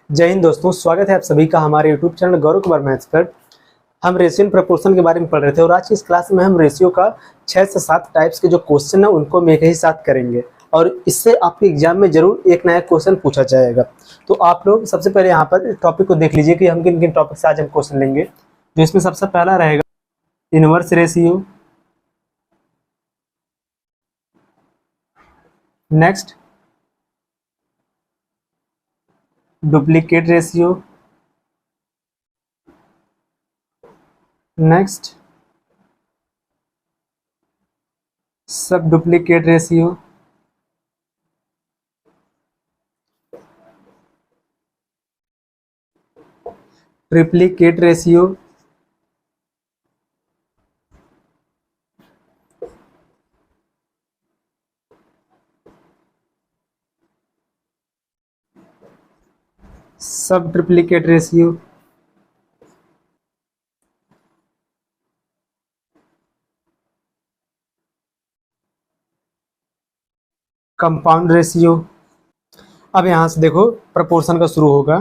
जय हिंद दोस्तों, स्वागत है आप सभी का हमारे YouTube channel Gaurav Kumar maths पर। हम रेशियो एंड प्रोपोर्शन के बारे में पढ़ रहे थे और आज की इस क्लास में हम रेशियो का 6 से 7 टाइप्स के जो क्वेश्चन है उनको हम एक ही साथ करेंगे और इससे आपके एग्जाम में जरूर एक नया क्वेश्चन पूछा जाएगा। तो आप लोग सबसे पहले यहाँ पर टॉपिक को देख लीजिए कि हम किन किन टॉपिक से आज हम क्वेश्चन लेंगे। जो इसमें सबसे पहला रहेगा inverse ratio, next duplicate ratio, next सब डुप्लीकेट रेशियो, ट्रिप्लीकेट रेशियो, सब ट्रिप्लीकेट रेशियो, कंपाउंड रेशियो। अब यहां से देखो प्रपोर्शन का शुरू होगा।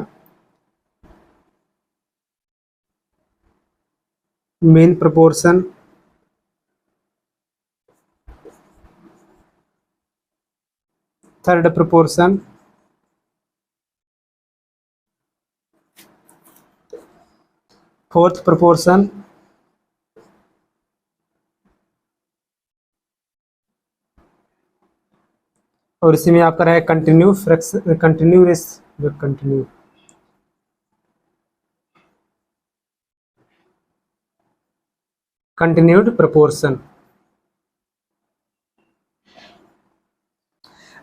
Main proportion, third proportion, fourth proportion, और इसी में आपका रहेगा कंटिन्यू फ्रैक्शन, कंटिन्यूड प्रपोर्शन।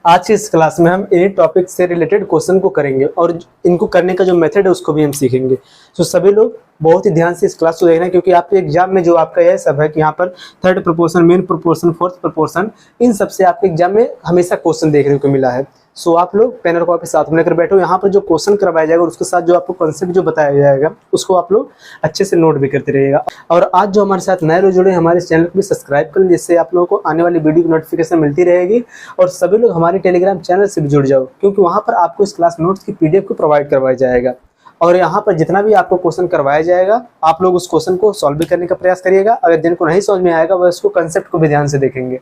आज की इस क्लास में हम इन टॉपिक से रिलेटेड क्वेश्चन को करेंगे और इनको करने का जो मेथड है उसको भी हम सीखेंगे। तो सभी लोग बहुत ही ध्यान से इस क्लास को देखना है क्योंकि आपके एग्जाम में जो आपका यह सब है कि यहाँ पर third proportion, mean proportion, fourth proportion, इन सब से आपके एग्जाम में हमेशा क्वेश्चन देखने को मिला है। सो आप लोग पेन और कॉपी साथ में लेकर बैठो। यहाँ पर जो क्वेश्चन करवाया जाएगा और उसके साथ जो आपको कॉन्सेप्ट जो बताया जाएगा उसको आप लोग अच्छे से नोट भी करते रहिएगा। और आज जो हमारे साथ नए लोग जुड़े हमारे इस चैनल को भी सब्सक्राइब करें जिससे आप लोगों को आने वाली वीडियो की नोटिफिकेशन मिलती रहेगी। और सभी लोग हमारे टेलीग्राम चैनल से भी जुड़ जाओ क्योंकि वहाँ पर आपको इस क्लास नोट्स की PDF को प्रोवाइड करवाया जाएगा। और यहाँ पर जितना भी आपको क्वेश्चन करवाया जाएगा आप लोग उस क्वेश्चन को सॉल्व भी करने का प्रयास करिएगा। अगर जिनको नहीं समझ में आएगा वह उसको कंसेप्ट को भी ध्यान से देखेंगे।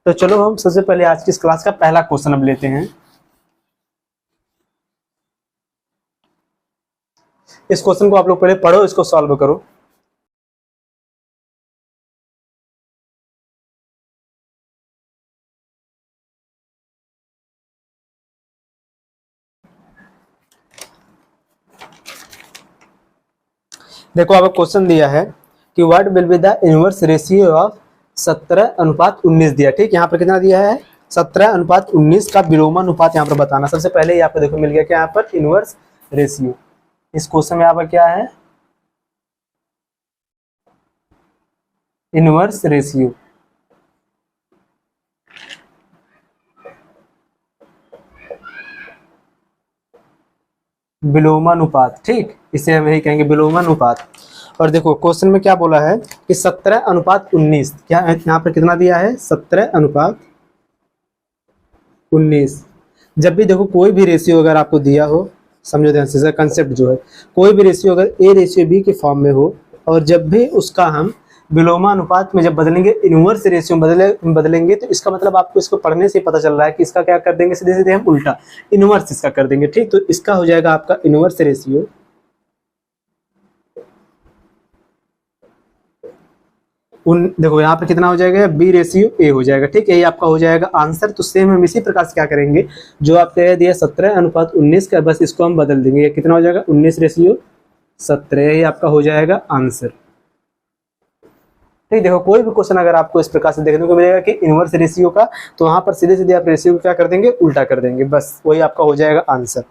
तो चलो हम सबसे पहले आज की इस क्लास का पहला क्वेश्चन अब लेते हैं। इस क्वेश्चन को आप लोग पहले पढ़ो, इसको सॉल्व करो। देखो आपको क्वेश्चन दिया है कि what will be the inverse ratio of 17:19 दिया। ठीक, यहाँ पर कितना दिया है 17:19 का विलोमानुपात यहाँ पर बताना। सबसे पहले यहाँ पर देखो मिल गया क्या यहाँ पर इनवर्स रेशियो। इस क्वेश्चन में यहाँ पर क्या है इनवर्स रेशियो, विलोमानुपात। ठीक, इसे हम यही कहेंगे विलोमानुपात। और देखो क्वेश्चन में क्या बोला है कि 17:19, क्या है यहाँ पर कितना दिया है 17:19। जब भी देखो कोई भी रेशियो अगर आपको दिया हो, समझो ध्यान से कंसेप्ट जो है, कोई भी रेशियो अगर ए रेशियो बी के फॉर्म में हो और जब भी उसका हम विलोमानुपात में जब बदलेंगे, इनवर्स रेशियो बदलेंगे तो इसका मतलब आपको इसको पढ़ने से पता चल रहा है कि इसका क्या कर देंगे, सीधे सीधे हम उल्टा इनवर्स इसका कर देंगे। ठीक, तो इसका हो जाएगा आपका इनवर्स रेशियो देखो यहाँ पर कितना हो जाएगा बी रेशियो ए हो जाएगा। ठीक, यही आपका हो जाएगा आंसर। तो सेम हम इसी प्रकार से क्या करेंगे, जो आपने दिया 17:19 का, बस इसको हम बदल देंगे। कितना हो जाएगा 19:17, यही आपका हो जाएगा आंसर। ठीक, देखो कोई भी क्वेश्चन अगर आपको इस प्रकार से देखने को मिलेगा कि इनवर्स रेशियो का, तो वहां पर सीधे सीधे आप रेशियो को क्या कर देंगे, उल्टा कर देंगे, बस वही आपका हो जाएगा आंसर।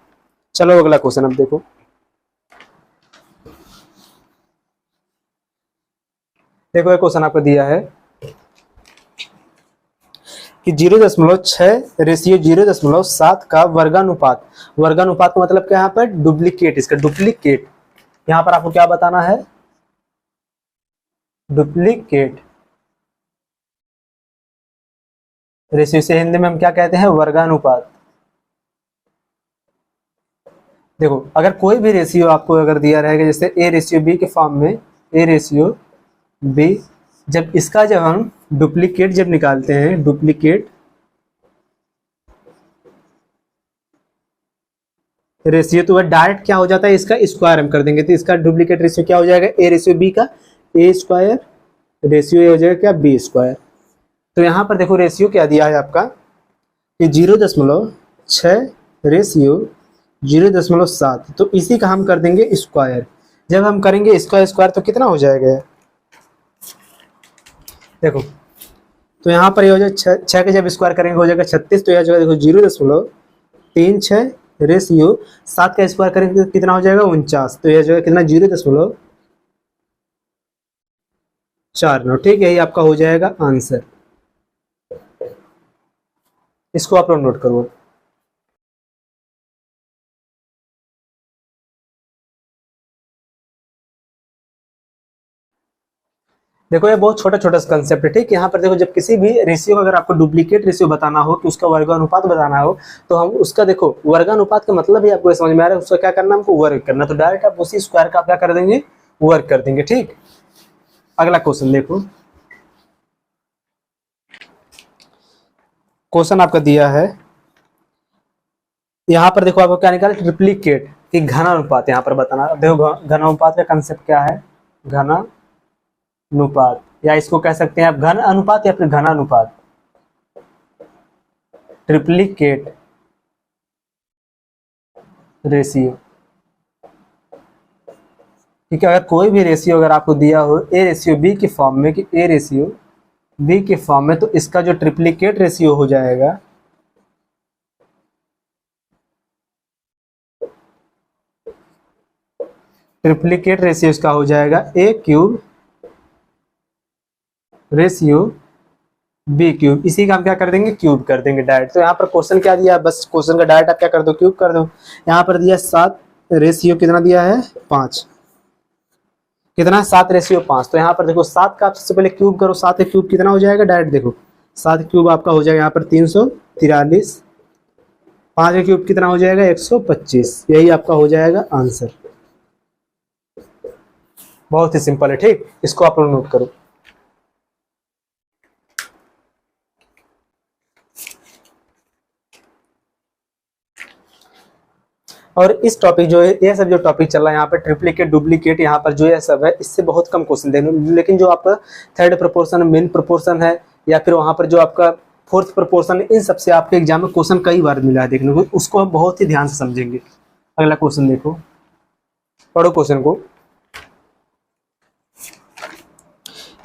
चलो अगला क्वेश्चन अब देखो। देखो ये क्वेश्चन आपको दिया है कि 0.6 रेशियो 0.7 का वर्गानुपात। वर्गानुपात का मतलब क्या है यहाँ पर डुप्लीकेट, इसका डुप्लीकेट। यहाँ पर आपको क्या बताना है डुप्लीकेट रेशियो से हिंदी में हम क्या कहते हैं वर्गानुपात। देखो अगर कोई भी रेशियो आपको अगर दिया रहेगा जैसे ए रेशियो बी के फॉर्म में, ए रेशियो बी, जब हम डुप्लीकेट जब निकालते हैं, डुप्लीकेट रेशियो, तो वह डायरेक्ट क्या हो जाता है, इसका स्क्वायर हम कर देंगे, तो इसका डुप्लीकेट रेशियो क्या हो जाएगा, ए रेशियो बी का ए स्क्वायर रेशियो ए हो जाएगा क्या, बी स्क्वायर। तो यहाँ पर देखो रेशियो क्या दिया है आपका कि 0.6 रेशियो 0.7, तो इसी का हम कर देंगे स्क्वायर। जब हम करेंगे इसका स्क्वायर तो कितना हो जाएगा, देखो तो यहाँ पर ये हो जाएगा 6 के जब स्क्वायर करेंगे हो जाएगा 36, तो यह जगह देखो 0.36 रेशियो 7 का स्क्वायर करेंगे तो कितना हो जाएगा 49, तो यह जगह कितना 0.49, ठीक है, यही आपका हो जाएगा आंसर। इसको आप लोग नोट करो। देखो ये बहुत छोटा छोटा कंसेप्ट है, ठीक है। यहाँ पर देखो जब किसी भी रेशियो अगर आपको डुप्लीकेट रेशियो बताना हो कि उसका वर्गानुपात बताना हो, तो हम उसका देखो वर्गानुपात का मतलब ही आपको समझ में आ रहा है, उसका क्या करना, हमको वर्ग करना, तो डायरेक्ट आप उसी स्क्वायर का आप क्या कर देंगे, वर्ग कर देंगे, ठीक। अगला क्वेश्चन देखो, क्वेश्चन आपका दिया है यहाँ पर, देखो आपको क्या निकाला, ट्रिप्लीकेट की घनानुपात यहाँ पर बताना। देखो घनानुपात का कंसेप्ट क्या है, घनानुपात, या इसको कह सकते हैं आप घन अनुपात या फिर घनानुपात, ट्रिप्लीकेट रेशियो, ठीक है। अगर कोई भी रेशियो अगर आपको दिया हो ए रेशियो बी के फॉर्म में, कि ए रेशियो बी के फॉर्म में, तो इसका जो ट्रिप्लीकेट रेशियो हो जाएगा, ट्रिप्लीकेट रेशियो इसका हो जाएगा ए क्यूब रेशियो बी क्यूब, इसी का हम क्या कर देंगे, क्यूब कर देंगे डायरेक्ट। तो यहाँ पर क्वेश्चन क्या दिया, बस क्वेश्चन का डायरेक्ट आप क्या कर दो, क्यूब कर दो। यहाँ पर दिया 7 रेशियो कितना दिया है, 5, कितना 7 रेशियो 5, तो यहाँ पर देखो 7 का आप सबसे पहले क्यूब करो, 7 का क्यूब कितना हो जाएगा, डायरेक्ट देखो 7 क्यूब आपका हो जाएगा यहाँ पर 343, 5 का क्यूब कितना हो जाएगा 125, यही आपका हो जाएगा आंसर। बहुत ही सिंपल है, ठीक, इसको आप लोग नोट करो। और इस टॉपिक जो है, ये सब जो टॉपिक चल रहा है यहाँ पर ट्रिप्लीकेट डुप्लीकेट, यहाँ पर जो है सब है, इससे बहुत कम क्वेश्चन देने, लेकिन जो आपका थर्ड प्रोपोर्शन, मेन प्रोपोर्शन है, या फिर वहाँ पर जो आपका फोर्थ प्रोपोर्शन है, इन सबसे आपके एग्जाम में क्वेश्चन कई बार मिला है देखने को, उसको हम बहुत ही ध्यान से समझेंगे। अगला क्वेश्चन देखो, पढ़ो क्वेश्चन को।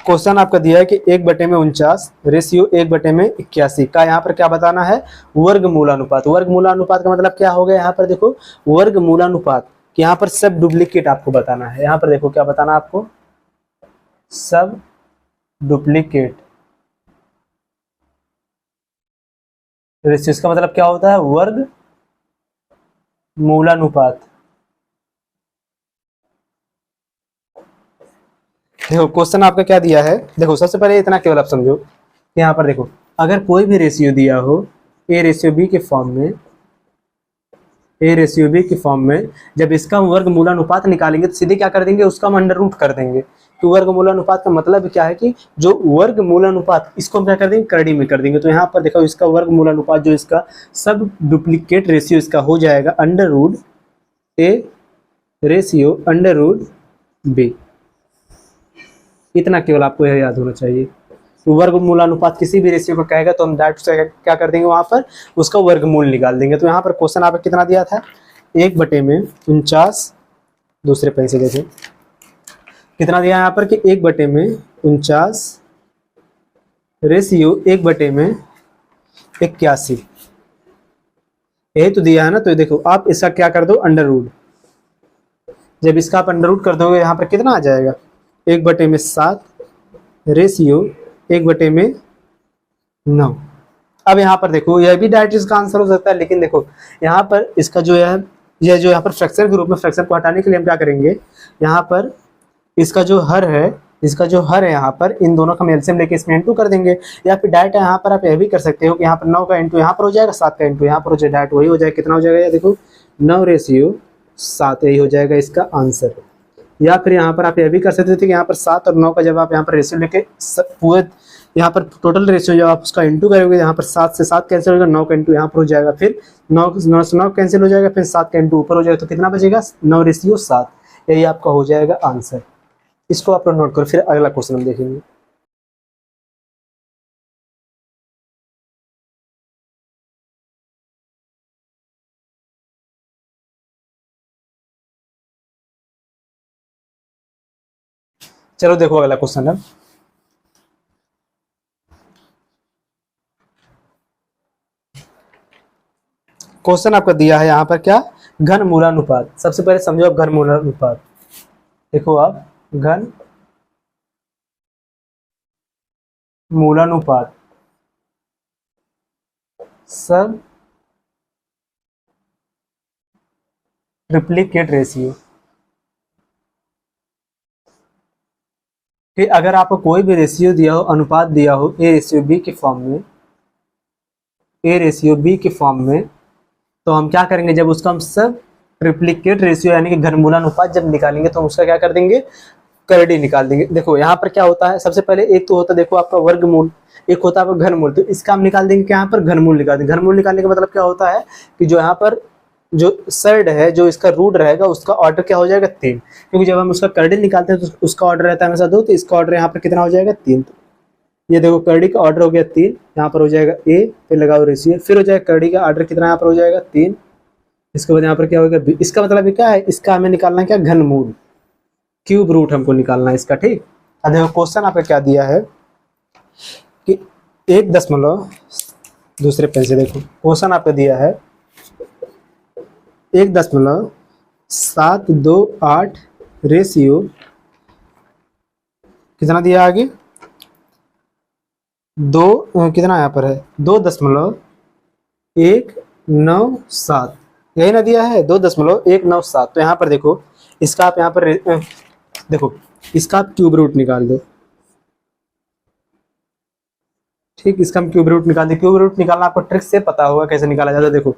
क्वेश्चन आपका दिया है कि 1/49 रेशियो 1/81 का यहाँ पर क्या बताना है, वर्गमूलानुपात। वर्गमूलानुपात का मतलब क्या हो गया, यहाँ पर देखो वर्गमूलानुपात, यहाँ पर सब डुप्लीकेट आपको बताना है। यहाँ पर देखो क्या बताना आपको, सब डुप्लीकेट रेशियो, इसका मतलब क्या होता है, वर्गमूलानुपात। देखो क्वेश्चन आपका क्या दिया है, देखो सबसे पहले इतना केवल आप समझो कि यहाँ पर देखो अगर कोई भी रेशियो दिया हो ए रेशियो बी के फॉर्म में, ए रेशियो बी के फॉर्म में, जब इसका वर्गमूलानुपात निकालेंगे तो सीधे क्या कर देंगे, उसका हम अंडर रूट कर देंगे। तो वर्गमूलानुपात का मतलब क्या है कि जो वर्गमूलानुपात, इसको हम क्या कर देंगे, करड़ी में कर देंगे। तो यहाँ पर देखो इसका वर्गमूलानुपात जो इसका सब डुप्लीकेट रेशियो इसका हो जाएगा under root A ratio under root B. इतना केवल आपको यह याद होना चाहिए। तो वर्गमूलानुपात किसी भी रेशियो को कहेगा तो हम डायरेक्ट से क्या कर देंगे, वहां पर उसका वर्गमूल निकाल देंगे। तो यहाँ पर क्वेश्चन आपको कितना दिया था, 1/49, दूसरे पेन से देखें कितना दिया यहाँ पर कि 1/49 रेशियो 1/81, यही तो दिया है ना। तो देखो आप इसका क्या कर दो, अंडर रूट, जब इसका आप अंडर रूट कर दोगे यहाँ पर कितना आ जाएगा, 1/7 रेशियो 1/9। अब यहाँ पर देखो यह भी डायरेक्ट इसका आंसर हो सकता है, लेकिन देखो यहाँ पर इसका जो है, यह जो यहाँ पर फ्रैक्शन के रूप में, फ्रैक्शन को हटाने के लिए हम क्या करेंगे, यहाँ पर इसका जो हर है, इसका जो हर है यहाँ पर, इन दोनों का हम एलसीएम लेके इसमें इंटू कर देंगे। या फिर डायरेक्ट यहाँ पर आप यह भी कर सकते हो कि यहाँ पर 9 का इंटू यहाँ पर हो जाएगा, 7 का इंटू यहाँ पर हो जाएगा, डायरेक्ट वही हो जाएगा, कितना हो जाएगा, देखो 9 रेशियो 7, यही हो जाएगा इसका आंसर। या फिर यहाँ पर आप यह भी कर सकते थे कि यहाँ पर 7 और 9 का जब आप यहाँ पर रेशियो लेके पूरे यहाँ पर टोटल रेशियो जब आप उसका इंटू करोगे, यहाँ पर 7 से 7 कैंसिल होगा, 9 का इंटू यहाँ पर हो जाएगा, फिर 9 से 9 कैंसिल हो जाएगा, फिर 7 का इंटू ऊपर हो जाएगा, तो कितना बचेगा 9:7। यही आपका हो जाएगा आंसर। इसको आप लोग नोट करो। फिर अगला क्वेश्चन हम देखेंगे। चलो देखो अगला क्वेश्चन है। क्वेश्चन आपका दिया है यहाँ पर क्या, घन मूलानुपात। सबसे पहले समझो आप घन मूलानुपात। देखो आप घन मूलानुपात सब ट्रिप्लिकेट रेशियो कि अगर आपको कोई भी रेशियो दिया हो, अनुपात दिया हो ए रेशियो बी के फॉर्म में, ए रेशियो बी के फॉर्म में, तो हम क्या करेंगे, जब उसका हम सब ट्रिप्लिकेट रेशियो यानी कि घनमूलानुपात जब निकालेंगे तो हम उसका क्या कर देंगे, करड़ी निकाल देंगे। देखो यहाँ पर क्या होता है, सबसे पहले एक तो होता है देखो आपका वर्गमूल, एक होता है आपका घनमूल। तो इसका हम निकाल देंगे, यहाँ पर घनमूल निकाल देंगे। घनमूल निकालने का मतलब क्या होता है कि जो यहाँ पर जो सर्ड है, जो इसका रूट रहेगा, उसका ऑर्डर क्या हो जाएगा 3, क्योंकि जब हम उसका करड़ी निकालते हैं तो उसका ऑर्डर रहता है हमेशा 2, तो इसका ऑर्डर यहाँ पर कितना हो जाएगा 3। ये देखो करड़ी का ऑर्डर हो गया 3, यहाँ पर हो जाएगा ए, फिर लगाओ रेशियो, फिर हो जाएगा करड़ी का ऑर्डर कितना यहाँ पर हो जाएगा 3, इसके बाद यहाँ पर क्या होगा बी। इसका मतलब क्या है, इसका हमें निकालना है क्या, घनमूल, क्यूब रूट हमको निकालना है इसका। ठीक, अब देखो क्वेश्चन आपका क्या दिया है कि 1 दशमलव, दूसरे पेन से देखो क्वेश्चन आपका दिया है 1.728 रेशियो कितना दिया आगे, 2 कितना यहाँ पर है 2.197, यही ना दिया है 2.197। तो यहाँ पर देखो इसका आप यहाँ पर देखो इसका आप क्यूब रूट निकाल दो। ठीक, इसका हम क्यूब रूट निकाल दे। क्यूब रूट निकालना आपको ट्रिक से पता होगा कैसे निकाला जाता है। देखो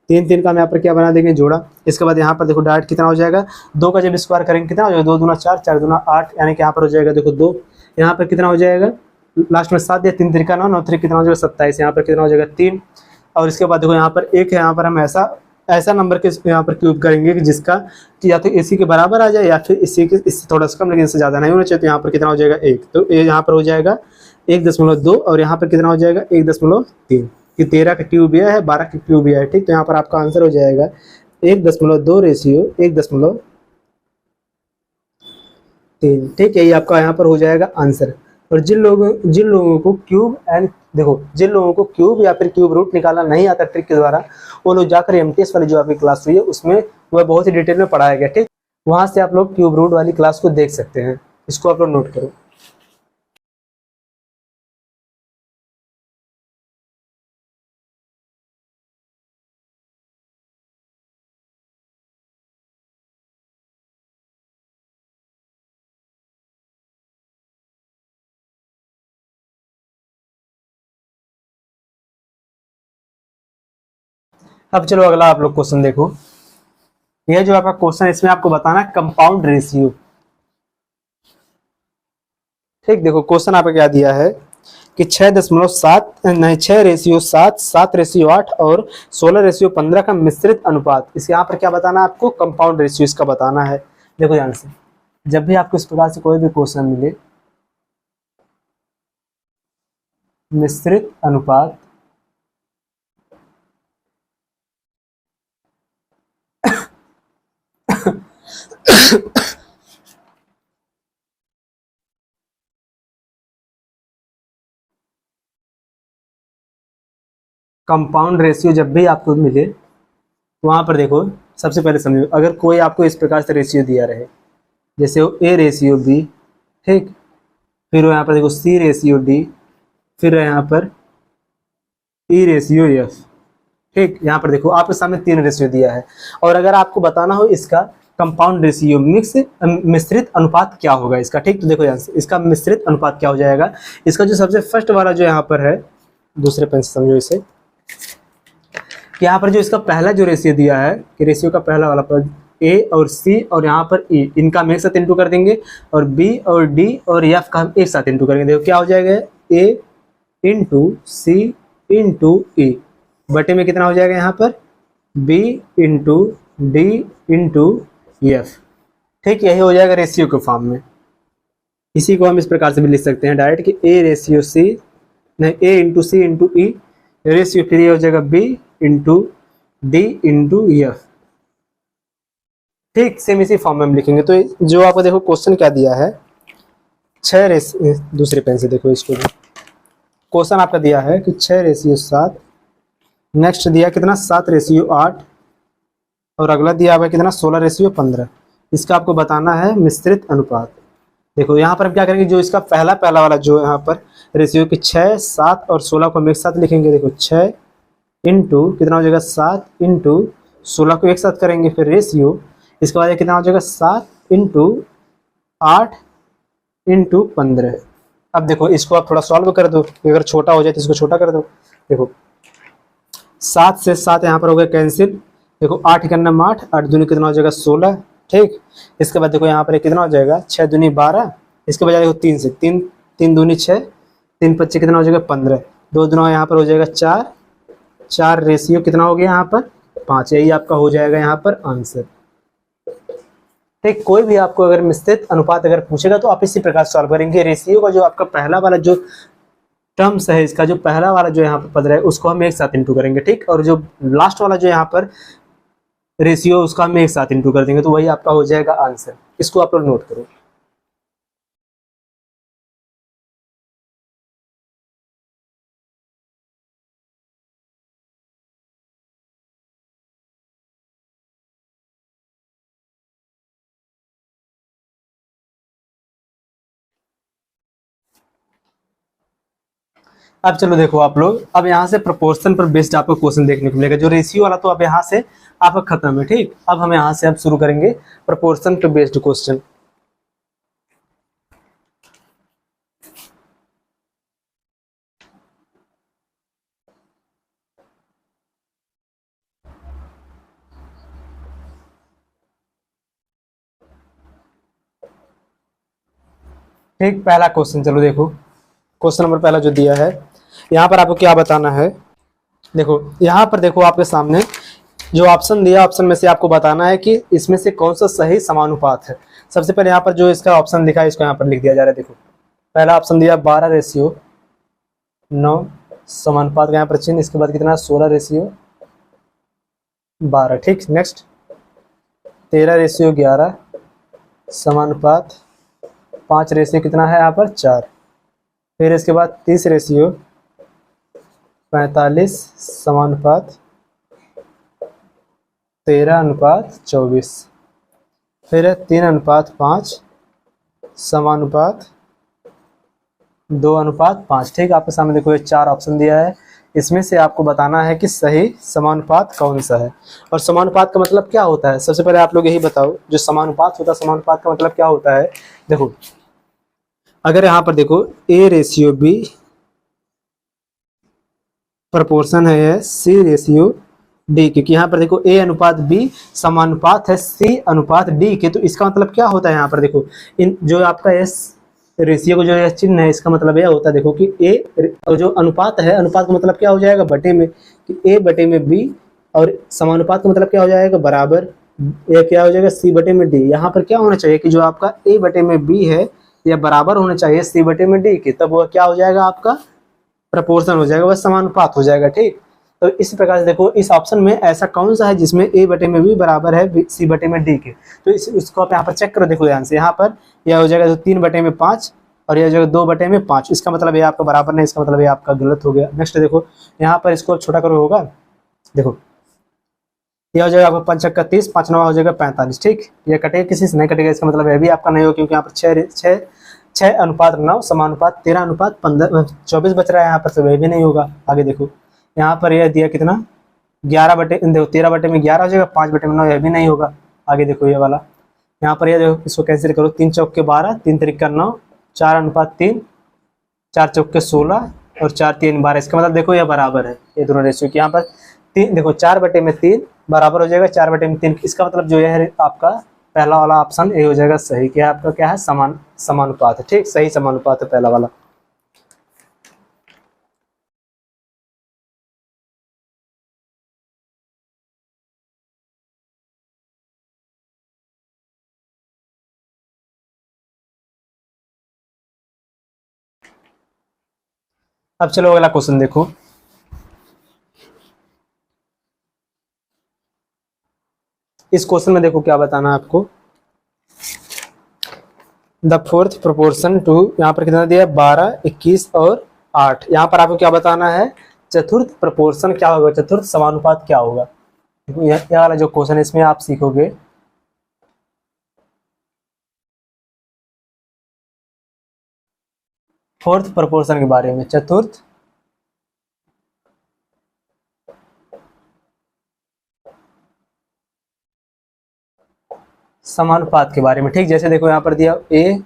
3 का हम यहाँ पर क्या बना देंगे, जोड़ा। इसके बाद यहाँ पर देखो डायरेक्ट कितना हो जाएगा, 2 का जब स्क्वायर करेंगे कितना हो जाएगा, 2 दूना 4, 4 दूना 8, यानी कि यहाँ पर हो जाएगा देखो 2, यहाँ पर कितना हो जाएगा लास्ट में 7 दिया, 3 3 9, 9 3 कितना हो जाएगा 27, यहाँ पर कितना हो जाएगा 3। और इसके बाद देखो यहाँ पर 1 है, यहाँ पर हम ऐसा नंबर के यहाँ पर क्यूब करेंगे कि जिसका कि या तो इसी के बराबर आ जाए या फिर इसी के इससे थोड़ा सा कम, लेकिन इससे ज़्यादा नहीं होना चाहिए। तो यहाँ पर कितना हो जाएगा 1, तो ये यहाँ पर हो जाएगा 1.2 और यहाँ पर कितना हो जाएगा 1.3, कि 13 का क्यूब यह है, 12 का क्यूब यह है। ठीक, तो यहाँ पर आपका आंसर हो जाएगा 1.2 रेशियो 1.3। ठीक, यही आपका यहाँ पर हो जाएगा आंसर। और जिन लोगों को क्यूब एंड देखो जिन लोगों को क्यूब या फिर क्यूब रूट निकालना नहीं आता ट्रिक के द्वारा, वो लोग जाकर एमटीएस वाली जो आपकी क्लास हुई है उसमें वह बहुत ही डिटेल में पढ़ाया गया। ठीक, वहां से आप लोग क्यूब रूट वाली क्लास को देख सकते हैं। इसको आप लोग नोट करो। अब चलो अगला आप लोग क्वेश्चन देखो। यह जो आपका क्वेश्चन है इसमें आपको बताना है कंपाउंड रेशियो। ठीक, देखो क्वेश्चन आपका क्या दिया है कि 6 रेशियो 7, 7 रेशियो 8 और 16 रेशियो 15 का मिश्रित अनुपात। इस यहाँ पर क्या बताना है आपको, कंपाउंड रेशियो इसका बताना है। देखो ध्यान से, जब भी आपको इस प्रकार से कोई भी क्वेश्चन मिले, मिश्रित अनुपात कंपाउंड रेशियो जब भी आपको मिले, वहां पर देखो सबसे पहले समझो, अगर कोई आपको इस प्रकार से रेशियो दिया रहे, जैसे वो ए रेशियो बी, ठीक, फिर यहाँ पर देखो सी रेशियो डी, फिर यहाँ पर ई रेशियो एफ। ठीक, यहाँ पर देखो आपके सामने 3 रेशियो दिया है, और अगर आपको बताना हो इसका कंपाउंड रेशियो मिश्रित अनुपात क्या होगा इसका। ठीक, तो देखो यहाँ से इसका मिश्रित अनुपात क्या हो जाएगा, इसका जो सबसे फर्स्ट वाला जो यहाँ पर है, दूसरे पेन से समझो इसे, कि यहाँ पर जो इसका पहला जो रेशियो दिया है कि रेशियो का पहला वाला पद ए और सी और यहाँ पर ई, इनका हम एक साथ इंटू कर देंगे, और बी और डी और एफ का हम एक साथ इंटू करेंगे। देखो क्या हो जाएगा, ए इंटू सी इंटू ई बटे में कितना हो जाएगा यहाँ पर, B into D into F. ठीक, यही हो जाएगा रेशियो के फॉर्म में। इसी को हम इस प्रकार से भी लिख सकते हैं डायरेक्ट कि ए रेशियो सी, नहीं, A into C into E ratio, फिर ये हो जाएगा B into D into F. ठीक, सेम इसी फॉर्म में हम लिखेंगे। तो जो आपको देखो क्वेश्चन क्या दिया है, दूसरे पेन से देखो इसको भी, क्वेश्चन आपका दिया है कि 6 रेशियो 7, नेक्स्ट दिया कितना 7 रेशियो 8, और अगला दिया हुआ कितना 16 रेशियो 15। इसका आपको बताना है मिश्रित अनुपात। देखो यहाँ पर हम क्या करेंगे, जो इसका पहला वाला जो यहाँ पर रेशियो कि 6, 7 और 16 को हम एक साथ लिखेंगे। देखो 6 इंटू कितना हो जाएगा 7 इंटू 16 को एक साथ करेंगे, फिर रेशियो, इसके बाद कितना हो जाएगा 7 इंटू 8 इंटू 15। अब देखो इसको आप थोड़ा सॉल्व कर दो, अगर छोटा हो जाए तो इसको छोटा कर दो। देखो 7 से 7 यहाँ पर हो गया कैंसिल। देखो 8 का नाम 8, 8 दूनी कितना हो जाएगा 16। ठीक, इसके बाद देखो यहाँ पर कितना हो जाएगा 6 दूनी 12, इसके बजाय देखो 3 से 3 दूनी 6, 3 पच्चीस कितना हो जाएगा 15, 2 दूना यहाँ पर हो जाएगा 4, 4 रेशियो कितना हो गया यहाँ पर 5। यही आपका हो जाएगा यहाँ पर आंसर। ठीक, कोई भी आपको अगर मिश्रित अनुपात अगर पूछेगा तो आप इसी प्रकार सॉल्व करेंगे। रेशियो का जो आपका पहला वाला जो टर्म्स है, इसका जो पहला वाला जो यहाँ पर पद रहा है उसको हम एक साथ इंटू करेंगे। ठीक, और जो लास्ट वाला जो यहाँ पर रेशियो उसका हम एक साथ इंटू कर देंगे, तो वही आपका हो जाएगा आंसर। इसको आप लोग नोट करो। अब चलो देखो आप लोग, अब यहाँ से प्रोपोर्शन पर बेस्ड आपको क्वेश्चन देखने को मिलेगा। जो रेशियो वाला तो अब यहाँ से आपका खत्म है। ठीक, अब हम यहाँ से अब शुरू करेंगे प्रोपोर्शन पर बेस्ड क्वेश्चन। ठीक, पहला क्वेश्चन चलो देखो, क्वेश्चन नंबर पहला जो दिया है यहाँ पर आपको क्या बताना है। देखो यहाँ पर देखो आपके सामने जो ऑप्शन दिया, ऑप्शन में से आपको बताना है कि इसमें से कौन सा सही समानुपात है। सबसे पहले यहाँ पर जो इसका ऑप्शन लिखा है इसको यहाँ पर लिख दिया जा रहा है। देखो पहला ऑप्शन दिया 12 रेशियो 9 समानुपात का यहाँ पर चिन्ह, इसके बाद कितना 16 रेशियो 12। ठीक, नेक्स्ट 13 रेशियो 11 समानुपात 5 रेशियो कितना है यहाँ पर 4। फिर इसके बाद 30 रेशियो 45 समानुपात 13:24। फिर 3:5 समानुपात 2:5। ठीक, आपके सामने देखो ये 4 ऑप्शन दिया है, इसमें से आपको बताना है कि सही समानुपात कौन सा है। और समानुपात का मतलब क्या होता है, सबसे पहले आप लोग यही बताओ, जो समानुपात होता है समानुपात का मतलब क्या होता है। देखो अगर यहाँ पर देखो ए रेशियो बी प्रोपोर्शन है सी रेशियो डी, क्योंकि यहाँ पर देखो ए अनुपात बी समानुपात है सी अनुपात डी के, तो इसका मतलब क्या होता है यहाँ पर देखो, इन जो आपका एस रेशियो को जो यह चिन्ह है इसका मतलब यह होता है देखो कि ए और जो अनुपात है, अनुपात का मतलब क्या हो जाएगा बटे में, कि ए बटे में बी, और समानुपात का मतलब क्या हो जाएगा बराबर, ये क्या हो जाएगा सी बटे में डी। यहाँ पर क्या होना चाहिए कि जो आपका ए बटे में बी है या बराबर होना चाहिए सी बटे में डी के, तब वह क्या हो जाएगा आपका प्रपोर्शन हो जाएगा, वह समानुपात हो जाएगा। ठीक, तो इस प्रकार से देखो इस ऑप्शन में ऐसा कौन सा है जिसमें ए बटे में बी बराबर है सी बटे में डी के, तो इसको आप यहाँ पर चेक करो। देखो ध्यान से, यहाँ पर यह हो जाएगा 3/5 और यह हो जाएगा 2/5। इसका मतलब ये आपका बराबर नहीं, इसका मतलब ये आपका गलत हो गया। नेक्स्ट देखो यहाँ पर इसको छोटा करो होगा, देखो यह हो जाएगा आपका 5 × 30, 5 × 9 हो जाएगा 45। ठीक, ये कटेगा, किसी से नहीं कटेगा, इसका मतलब यह भी आपका नहीं हो, क्योंकि यहाँ पर 6:9 समानुपात 13:24 बच रहा है यहाँ पर, तो वह भी नहीं होगा। आगे देखो यहाँ पर यह दिया कितना 13/11 हो जाएगा, 5/9 यह भी नहीं होगा। आगे देखो ये वाला यहाँ पर, यह देखो इसको कैंसिल करो, 3 चौके 12, 3 तिरिका 9, 4:3, 4 चौके 16 और 4 3 12। इसका मतलब देखो यह बराबर है, ये दोनों रेशियो की। यहाँ पर 3 देखो 4/3 बराबर हो जाएगा 4/3। इसका मतलब जो है आपका पहला वाला ऑप्शन ए हो जाएगा सही। क्या आपका क्या है, समानुपात है। ठीक, सही समानुपात है पहला वाला। अब चलो अगला क्वेश्चन देखो। इस क्वेश्चन में देखो क्या बताना है आपको। द फोर्थ प्रोपोर्शन टू, यहाँ पर कितना दिया है, 12, 21 और 8। यहाँ पर आपको क्या बताना है, चतुर्थ प्रोपोर्शन क्या होगा, चतुर्थ समानुपात क्या होगा। देखो यह वाला जो क्वेश्चन है इसमें आप सीखोगे फोर्थ प्रोपोर्शन के बारे में, चतुर्थ समानुपात के बारे में। ठीक, जैसे देखो यहाँ पर दिया ए,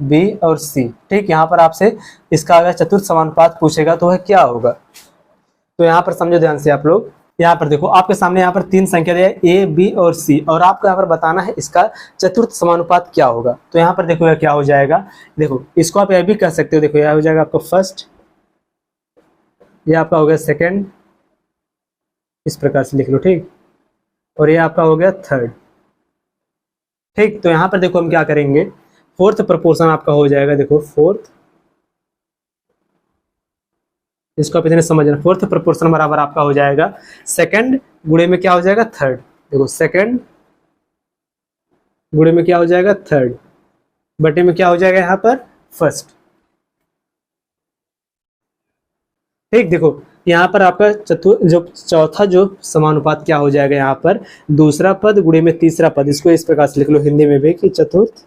बी और सी। ठीक, यहाँ पर आपसे इसका अगर चतुर्थ समानुपात पूछेगा तो वह क्या होगा। तो यहाँ पर समझो ध्यान से आप लोग। यहाँ पर देखो आपके सामने यहाँ पर 3 संख्या दिया है ए, बी और सी, और आपको यहाँ पर बताना है इसका चतुर्थ समानुपात क्या होगा। तो यहाँ पर देखो यह क्या हो जाएगा। देखो इसको आप यह भी कह सकते हो, देखो यह हो जाएगा आपका फर्स्ट, ये आपका हो गया सेकेंड, इस प्रकार से लिख लो। ठीक, और ये आपका हो गया थर्ड। ठीक, तो यहाँ पर देखो हम क्या करेंगे, फोर्थ प्रोपोर्शन आपका हो जाएगा। देखो फोर्थ, इसको आप इतने समझना, फोर्थ प्रोपोर्शन बराबर आपका हो जाएगा सेकंड गुणे में क्या हो जाएगा, थर्ड। देखो सेकंड गुणे में क्या हो जाएगा, थर्ड, बटे में क्या हो जाएगा यहाँ पर फर्स्ट। ठीक, देखो यहाँ पर आपका जो चौथा जो समानुपात क्या हो जाएगा, यहाँ पर दूसरा पद गुणे में तीसरा पद। इसको इस प्रकार से लिख लो हिंदी में भी कि चतुर्थ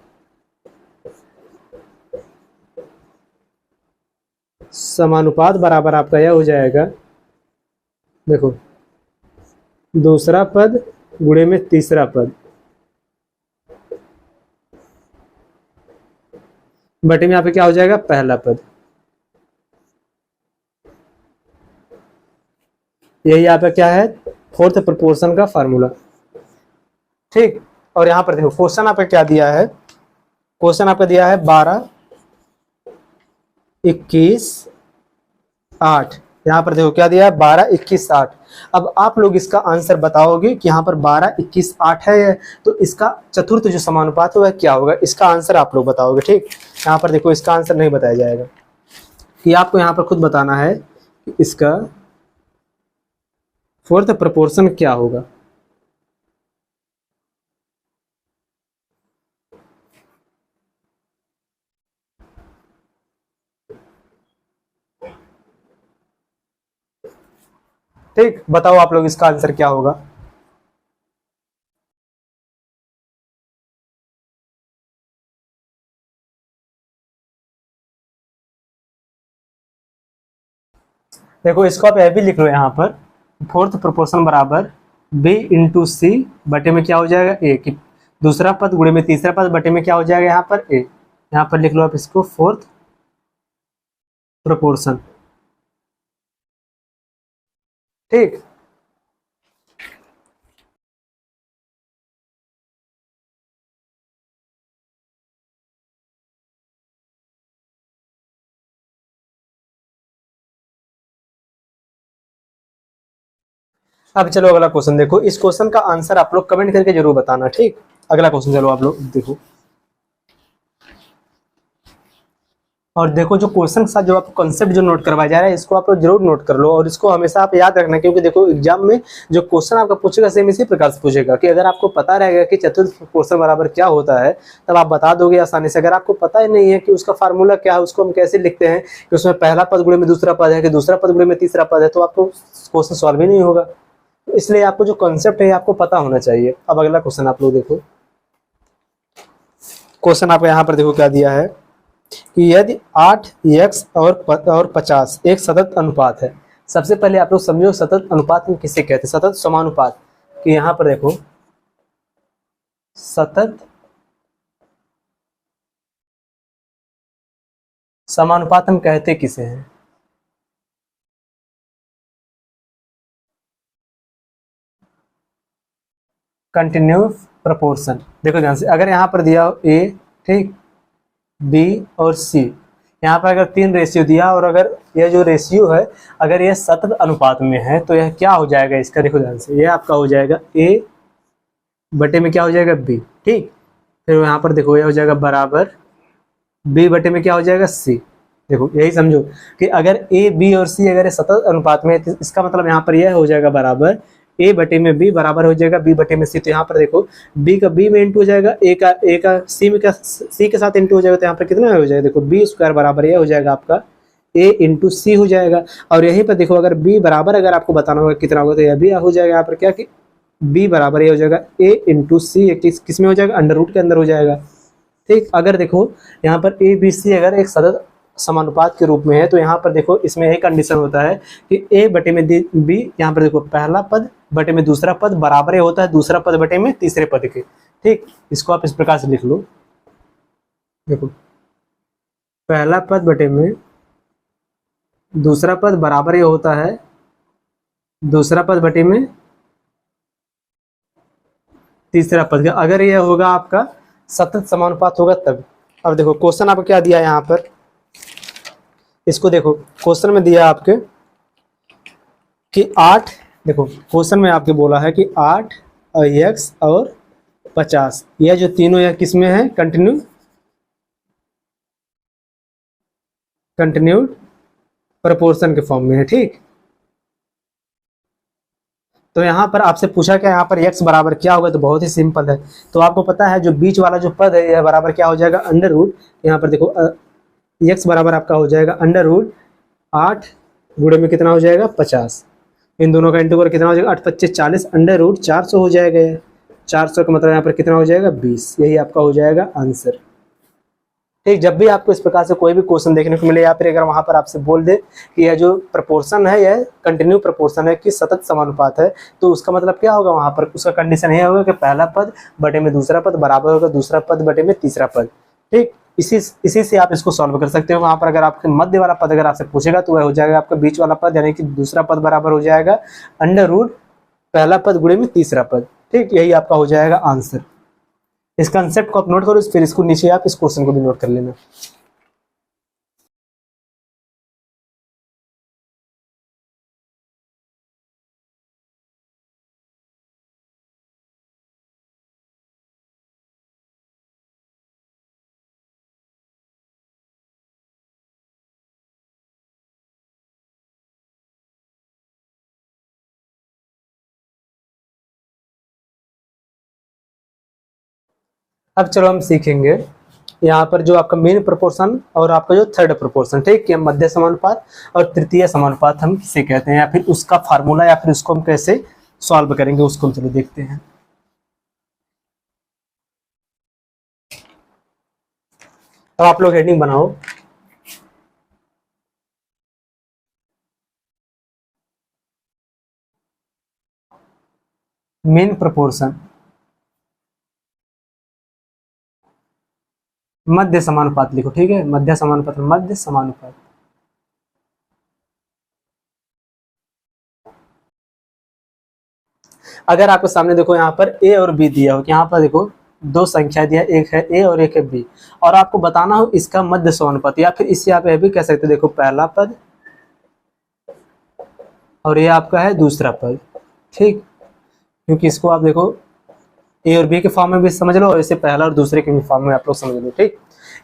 समानुपात बराबर आपका यह हो जाएगा, देखो दूसरा पद गुणे में तीसरा पद बटे में यहाँ पे क्या हो जाएगा, पहला पद। यही यहाँ पे क्या है, फोर्थ प्रोपोर्शन का फार्मूला। ठीक, और यहाँ पर देखो क्वेश्चन आपका क्या दिया है, क्वेश्चन आपका दिया है 12, 21, 8। यहाँ पर देखो क्या दिया है, 12, 21, 8। अब आप लोग इसका आंसर बताओगे कि यहाँ पर 12, 21, 8 है, तो इसका चतुर्थ जो समानुपात है वह क्या होगा, इसका आंसर आप लोग बताओगे। ठीक, यहाँ पर देखो इसका आंसर नहीं बताया जाएगा, कि आपको यहाँ पर खुद बताना है कि इसका फोर्थ प्रोपोर्शन क्या होगा। ठीक, बताओ आप लोग इसका आंसर क्या होगा। देखो इसको आप यह भी लिख लो यहाँ पर, फोर्थ प्रोपोर्शन बराबर बी इंटू सी बटे में क्या हो जाएगा, ए। कि दूसरा पद गुणे में तीसरा पद बटे में क्या हो जाएगा यहाँ पर ए। यहाँ पर लिख लो आप इसको फोर्थ प्रोपोर्शन। ठीक, अब चलो अगला क्वेश्चन देखो। इस क्वेश्चन का आंसर आप लोग कमेंट करके जरूर बताना। ठीक, अगला क्वेश्चन चलो आप लोग देखो। और देखो जो क्वेश्चन के साथ जो आपको कंसेप्ट जो नोट करवाया जा रहा है, इसको आप लोग जरूर नोट कर लो, और इसको हमेशा आप याद रखना, क्योंकि देखो एग्जाम में जो क्वेश्चन आपका पूछेगा सेम इसी प्रकार से पूछेगा। कि अगर आपको पता रहेगा कि चतुर्थ प्रोपोर्शन बराबर क्या होता है, तब आप बता दोगे आसानी से। अगर आपको पता ही नहीं है कि उसका फार्मूला क्या है, उसको हम कैसे लिखते हैं, कि उसमें पहला पद गुणे में दूसरा पद है, कि दूसरा पद गुणे में तीसरा पद है, तो आपको क्वेश्चन सॉल्व ही नहीं होगा। इसलिए आपको जो कॉन्सेप्ट है आपको पता होना चाहिए। अब अगला क्वेश्चन आप लोग देखो। क्वेश्चन आपको यहाँ पर देखो क्या दिया है, कि यदि 8x और 50 एक सतत अनुपात है। सबसे पहले आप लोग समझो सतत अनुपात में किसे कहते हैं, सतत समानुपात। कि यहाँ पर देखो सतत समानुपात हम कहते किसे हैं। Continue proportion. देखो ध्यान से, अगर यहाँ पर दिया हो ए, ठीक, बी और सी, यहाँ पर अगर 3 रेशियो दिया और अगर यह जो रेशियो है अगर यह सतत अनुपात में है तो यह क्या हो जाएगा इसका, देखो ध्यान से, यह आपका हो जाएगा ए बटे में क्या हो जाएगा बी, ठीक। फिर यहाँ पर देखो यह हो जाएगा बराबर बी बटे में क्या हो जाएगा सी। देखो यही समझो कि अगर ए बी और सी अगर सतत अनुपात में है तो इसका मतलब यहाँ पर यह हो जाएगा बराबर ए बटे में बी बराबर हो जाएगा बी बटे में सी। तो यहाँ पर देखो बी का बी में इंटू हो जाएगा, ए का सी में का सी के साथ इंटू हो जाएगा, तो यहाँ पर कितना हो जाएगा, देखो बी स्क्वायर बराबर यह हो जाएगा आपका ए इंटू सी हो जाएगा। और यहीं पर देखो अगर बी बराबर अगर आपको बताना होगा कितना होगा तो यह भी हो जाएगा यहाँ पर क्या कि बी बराबर ये हो जाएगा ए इंटू सी, किस में हो जाएगा, अंडर रूट के अंदर हो जाएगा, ठीक। अगर देखो यहाँ पर ए बी सी अगर एक सतत समानुपात के रूप में है तो यहाँ पर देखो इसमें एक कंडीशन होता है कि ए बटे में बी, यहाँ पर देखो पहला पद बटे में दूसरा पद बराबर होता है दूसरा पद बटे में तीसरे पद के, ठीक। इसको आप इस प्रकार से लिख लो, देखो पहला पद बटे में दूसरा पद बराबर होता है दूसरा पद बटे में तीसरा पद का। अगर यह होगा आपका सतत समानुपात होगा तब। अब देखो क्वेश्चन आपको क्या दिया है यहाँ पर, इसको देखो क्वेश्चन में दिया आपके कि 8, देखो क्वेश्चन में आपके बोला है कि 8 और x और 50 यह जो तीनों यह किस में है, कंटिन्यूड प्रोपोर्शन के फॉर्म में है, ठीक। तो यहाँ पर आपसे पूछा क्या, यहाँ पर x बराबर क्या होगा, तो बहुत ही सिंपल है। तो आपको पता है जो बीच वाला जो पद है यह बराबर क्या हो जाएगा, अंडर रूट, यहाँ पर देखो x बराबर आपका हो जाएगा अंडर रूट 8 गुणे में कितना हो जाएगा 50, इन दोनों का इंटू कर कितना हो जाएगा 8 25 40 अंडर रूट 400 हो जाएगा। 400 का मतलब यहाँ पर कितना हो जाएगा 20, यही आपका हो जाएगा आंसर, ठीक। जब भी आपको इस प्रकार से कोई भी क्वेश्चन देखने को मिले या फिर अगर वहां पर आपसे बोल दे कि यह जो प्रपोर्शन है यह कंटिन्यू प्रपोर्शन है कि सतत समानुपात है, तो उसका मतलब क्या होगा, वहां पर उसका कंडीशन यह होगा कि पहला पद बटे में दूसरा पद बराबर होगा दूसरा पद बटे में तीसरा पद, ठीक। इसी से आप इसको सॉल्व कर सकते हो। वहां पर अगर आपके मध्य वाला पद अगर आपसे पूछेगा तो वह हो जाएगा आपका बीच वाला पद, यानी कि दूसरा पद बराबर हो जाएगा अंडर रूट पहला पद गुणे में तीसरा पद, ठीक। यही आपका हो जाएगा आंसर। इस कंसेप्ट को आप नोट करो, फिर इसको नीचे आप इस क्वेश्चन को भी नोट कर लेना। अब चलो हम सीखेंगे यहाँ पर जो आपका मेन प्रोपोर्शन और आपका जो थर्ड प्रोपोर्शन, ठीक है, मध्य समानुपात और तृतीय समानुपात हम किसे कहते हैं, या फिर उसका फार्मूला या फिर उसको हम कैसे सॉल्व करेंगे उसको हम चलो देखते हैं। अब आप लोग हेडिंग बनाओ, मेन प्रोपोर्शन मध्य समानुपात लिखो, ठीक है, मध्य समानुपात मध्य समानुपात। अगर आपके सामने देखो यहाँ पर ए और बी दिया हो, यहाँ पर देखो दो संख्या दिया, एक है ए और एक है बी, और आपको बताना हो इसका मध्य समानुपात, या फिर इससे आप यह भी कह सकते हो देखो पहला पद और ये आपका है दूसरा पद, ठीक। क्योंकि इसको आप देखो ए और बी के फॉर्म में भी समझ लो और इसे पहला और दूसरे के भी फॉर्म में आप लोग समझ लो, ठीक।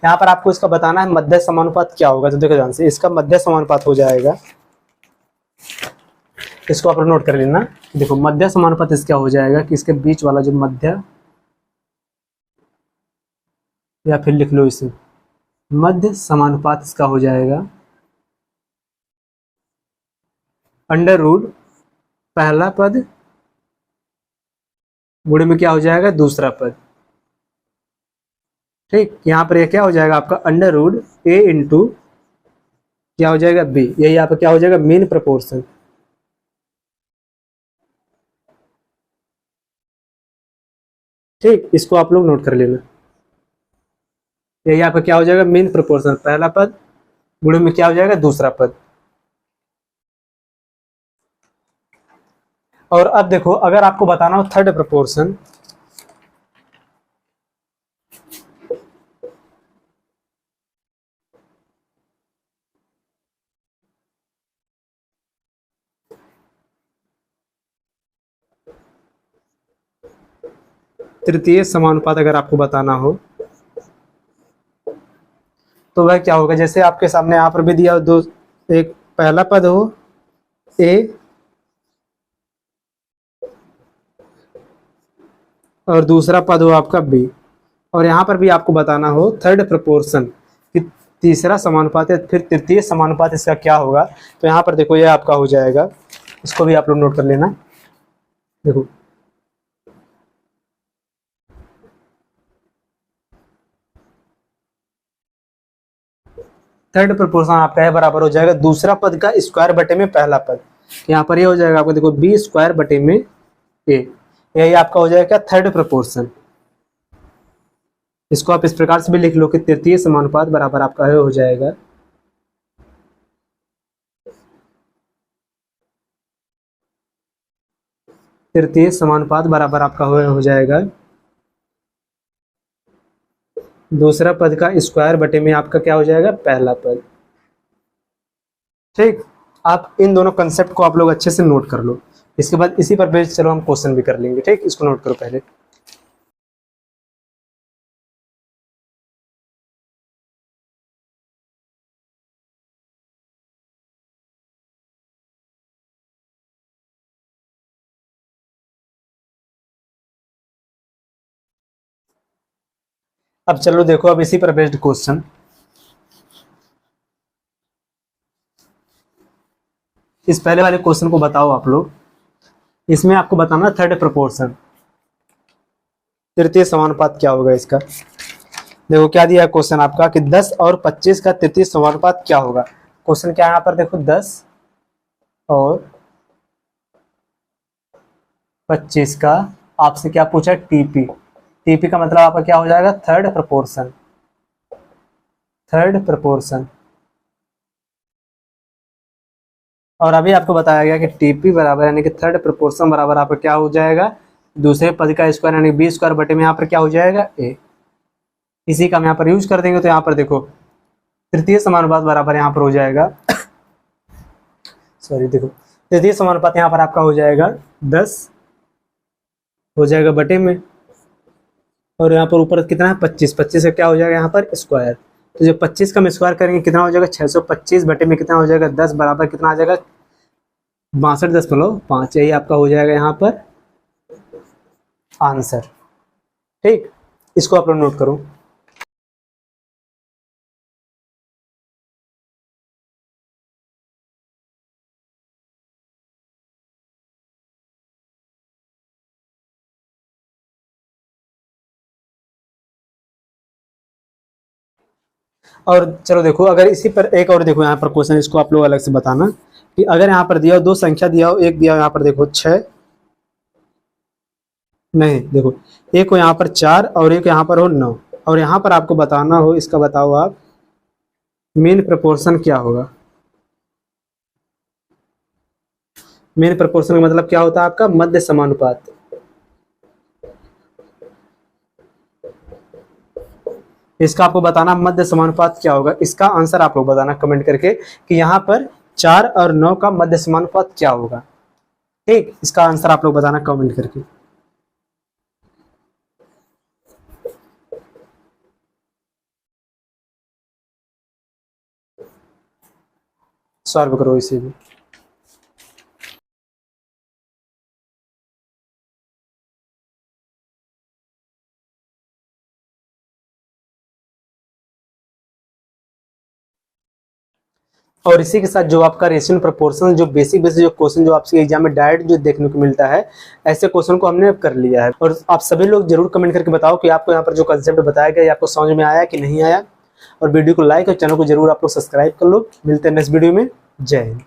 यहाँ पर आपको इसका बताना है मध्य समानुपात क्या होगा, तो देखो ध्यान से, इसका मध्य समानुपात हो जाएगा, इसको आप नोट कर लेना। देखो मध्य समानुपात इसका हो जाएगा कि इसके बीच वाला जो मध्य, या फिर लिख लो इसे मध्य समानुपात इसका हो जाएगा अंडर रूट पहला पद गुणे में क्या हो जाएगा दूसरा पद, ठीक। यहाँ पर ये क्या हो जाएगा आपका अंडर रूट ए इंटू क्या हो जाएगा बी, यही आपका क्या हो जाएगा मेन प्रोपोर्शन, ठीक। इसको आप लोग नोट कर लेना, यही आपका क्या हो जाएगा मेन प्रोपोर्शन, पहला पद गुणे में क्या हो जाएगा दूसरा पद। और अब देखो अगर आपको बताना हो थर्ड प्रोपोर्शन, तृतीय समानुपात अगर आपको बताना हो तो वह क्या होगा, जैसे आपके सामने यहाँ पर भी दिया हो दो, एक पहला पद हो ए और दूसरा पद हो आपका बी, और यहाँ पर भी आपको बताना हो थर्ड प्रपोर्शन कि तीसरा समानुपात है फिर तृतीय समानुपात इसका क्या होगा। तो यहाँ पर देखो ये आपका हो जाएगा, इसको भी आप लोग नोट कर लेना। देखो थर्ड प्रपोर्शन आपका है बराबर हो जाएगा दूसरा पद का स्क्वायर बटे में पहला पद। यहाँ पर ये हो जाएगा आपको देखो बी स्क्वायर बटे में ए, यही आपका हो जाएगा थर्ड प्रपोर्शन। इसको आप इस प्रकार से भी लिख लो कि तृतीय समानुपात बराबर आपका है हो जाएगा तृतीय समानुपात बराबर आपका हो जाएगा दूसरा पद का स्क्वायर बटे में आपका क्या हो जाएगा पहला पद। ठीक, आप इन दोनों कंसेप्ट को आप लोग अच्छे से नोट कर लो। इसके बाद इसी पर बेस चलो हम क्वेश्चन भी कर लेंगे। ठीक, इसको नोट करो पहले। अब चलो देखो, अब इसी पर बेस्ड क्वेश्चन, इस पहले वाले क्वेश्चन को बताओ आप लोग। इसमें आपको बताना थर्ड प्रपोर्शन तृतीय समानुपात क्या होगा इसका। देखो क्या दिया है क्वेश्चन आपका कि 10 और 25 का तृतीय समानुपात क्या होगा। क्वेश्चन क्या है यहाँ पर देखो 10 और 25 का आपसे क्या पूछा टीपी। टीपी का मतलब आपका क्या हो जाएगा थर्ड प्रपोर्शन। थर्ड प्रपोर्शन और अभी आपको बताया गया कि टीपी बराबर यानी कि थर्ड प्रपोर्शन बराबर आपका क्या हो जाएगा दूसरे पद का स्क्वायर यानी बी स्क्वायर बटे में यहाँ पर क्या हो जाएगा ए। इसी का हम यहाँ पर यूज कर देंगे तो यहाँ पर देखो तृतीय समानुपात बराबर यहाँ पर हो जाएगा सॉरी देखो तृतीय समानुपात यहाँ पर आपका हो जाएगा 10 हो जाएगा बटे में, और यहाँ पर ऊपर कितना है 25, 25 का क्या हो जाएगा यहाँ पर स्क्वायर। तो जब 25 का हम स्क्वायर करेंगे कितना हो जाएगा 625 बटे में कितना हो जाएगा 10 बराबर कितना आ जाएगा 62.5। यही आपका हो जाएगा यहाँ पर आंसर। ठीक, इसको आप लोग नोट करो। और चलो देखो अगर इसी पर एक और देखो यहाँ पर क्वेश्चन, इसको आप लोग अलग से बताना कि अगर यहाँ पर दिया हो दो संख्या दिया हो, एक दिया हो यहाँ पर देखो 6 नहीं देखो एक हो यहाँ पर 4 और एक यहाँ पर हो 9, और यहाँ पर आपको बताना हो इसका बताओ आप मीन प्रपोर्शन क्या होगा। मीन प्रपोर्शन का मतलब क्या होता है आपका मध्य समानुपात। इसका आपको बताना मध्य समानुपात क्या होगा। इसका आंसर आप लोग बताना कमेंट करके कि यहाँ पर 4 और 9 का मध्य समानुपात क्या होगा। ठीक, इसका आंसर आप लोग बताना कमेंट करके। सॉल्व करो इसे भी। और इसी के साथ जो आपका रेशियो प्रोपोर्शनल जो बेसिक जो क्वेश्चन जो आपके एग्जाम में डायरेक्ट जो देखने को मिलता है, ऐसे क्वेश्चन को हमने कर लिया है। और आप सभी लोग जरूर कमेंट करके बताओ कि आपको यहाँ पर जो कंसेप्ट बताया गया आपको समझ में आया कि नहीं आया। और वीडियो को लाइक और चैनल को जरूर आप लोग सब्सक्राइब कर लो। मिलते हैं नेक्स्ट वीडियो में। जय हिंद।